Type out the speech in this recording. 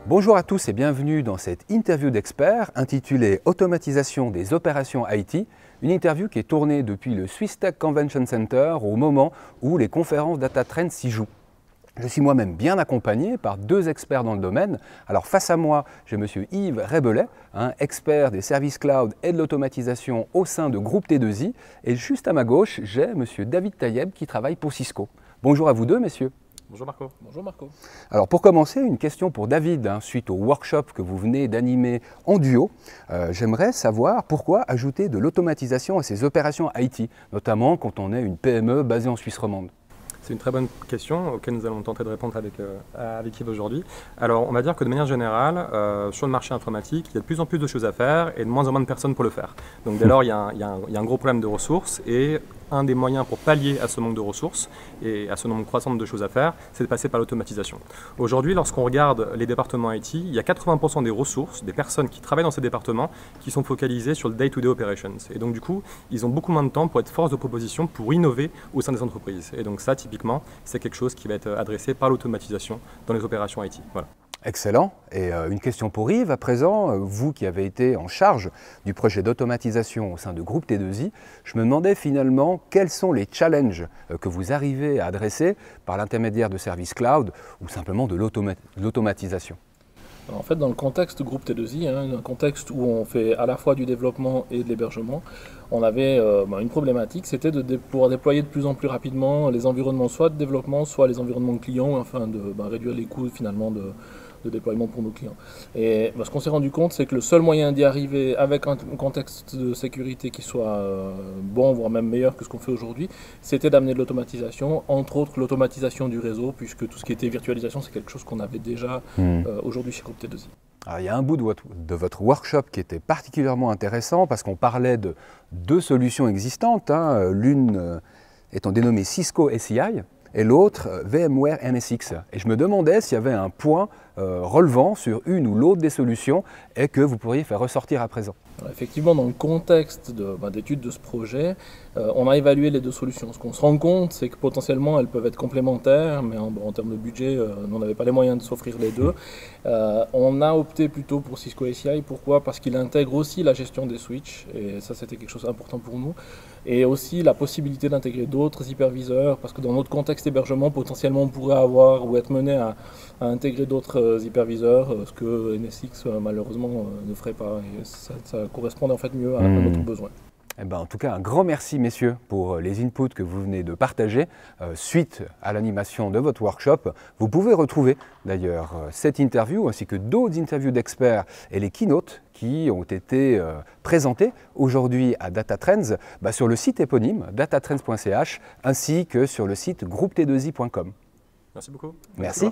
Bonjour à tous et bienvenue dans cette interview d'experts intitulée « Automatisation des opérations IT », une interview qui est tournée depuis le Swiss Tech Convention Center au moment où les conférences Data Trends s'y jouent. Je suis moi-même bien accompagné par deux experts dans le domaine. Alors face à moi, j'ai M. Yves Rebelet, expert des services cloud et de l'automatisation au sein de Groupe T2I. Et juste à ma gauche, j'ai M. David Tayeb qui travaille pour Cisco. Bonjour à vous deux, messieurs. Bonjour Marco. Bonjour Marco. Alors pour commencer, une question pour David, suite au workshop que vous venez d'animer en duo. J'aimerais savoir pourquoi ajouter de l'automatisation à ces opérations IT, notamment quand on est une PME basée en Suisse romande. C'est une très bonne question auquel nous allons tenter de répondre avec Yves aujourd'hui. Alors on va dire que de manière générale, sur le marché informatique, il y a de plus en plus de choses à faire et de moins en moins de personnes pour le faire. Donc dès lors, il y a un gros problème de ressources et un des moyens pour pallier à ce manque de ressources et à ce nombre croissant de choses à faire, c'est de passer par l'automatisation. Aujourd'hui, lorsqu'on regarde les départements IT, il y a 80% des ressources, des personnes qui travaillent dans ces départements, qui sont focalisées sur le day-to-day operations. Et donc du coup, ils ont beaucoup moins de temps pour être force de proposition, pour innover au sein des entreprises. Et donc ça, typiquement, c'est quelque chose qui va être adressé par l'automatisation dans les opérations IT. Voilà. Excellent. Et une question pour Yves à présent, vous qui avez été en charge du projet d'automatisation au sein de Groupe T2I, je me demandais finalement quels sont les challenges que vous arrivez à adresser par l'intermédiaire de services cloud ou simplement de l'automatisation. En fait, dans le contexte Groupe T2I, un contexte où on fait à la fois du développement et de l'hébergement, on avait une problématique, c'était de pouvoir déployer de plus en plus rapidement les environnements soit de développement, soit les environnements clients, afin de réduire les coûts finalement de déploiement pour nos clients. Et ce qu'on s'est rendu compte, c'est que le seul moyen d'y arriver avec un contexte de sécurité qui soit bon, voire même meilleur que ce qu'on fait aujourd'hui, c'était d'amener de l'automatisation, entre autres l'automatisation du réseau, puisque tout ce qui était virtualisation, c'est quelque chose qu'on avait déjà aujourd'hui chez Groupe T2I. Alors, il y a un bout de votre workshop qui était particulièrement intéressant parce qu'on parlait de deux solutions existantes, l'une étant dénommée Cisco SCI et l'autre VMware NSX. Et je me demandais s'il y avait un point relevant sur une ou l'autre des solutions et que vous pourriez faire ressortir à présent. Alors effectivement, dans le contexte d'étude de ce projet, on a évalué les deux solutions. Ce qu'on se rend compte, c'est que potentiellement elles peuvent être complémentaires, mais en termes de budget, on n'avait pas les moyens de s'offrir les deux. On a opté plutôt pour Cisco SCI. Pourquoi? Parce qu'il intègre aussi la gestion des switches, et ça c'était quelque chose d'important pour nous, et aussi la possibilité d'intégrer d'autres hyperviseurs, parce que dans notre contexte hébergement, potentiellement on pourrait avoir ou être mené à intégrer d'autres hyperviseurs, ce que NSX malheureusement ne ferait pas, et ça correspondait en fait mieux à notre besoin. Eh ben, en tout cas, un grand merci, messieurs, pour les inputs que vous venez de partager suite à l'animation de votre workshop. Vous pouvez retrouver d'ailleurs cette interview ainsi que d'autres interviews d'experts et les keynotes qui ont été présentés aujourd'hui à Data Trends sur le site éponyme datatrends.ch ainsi que sur le site groupe-t2i.com. Merci beaucoup. Merci.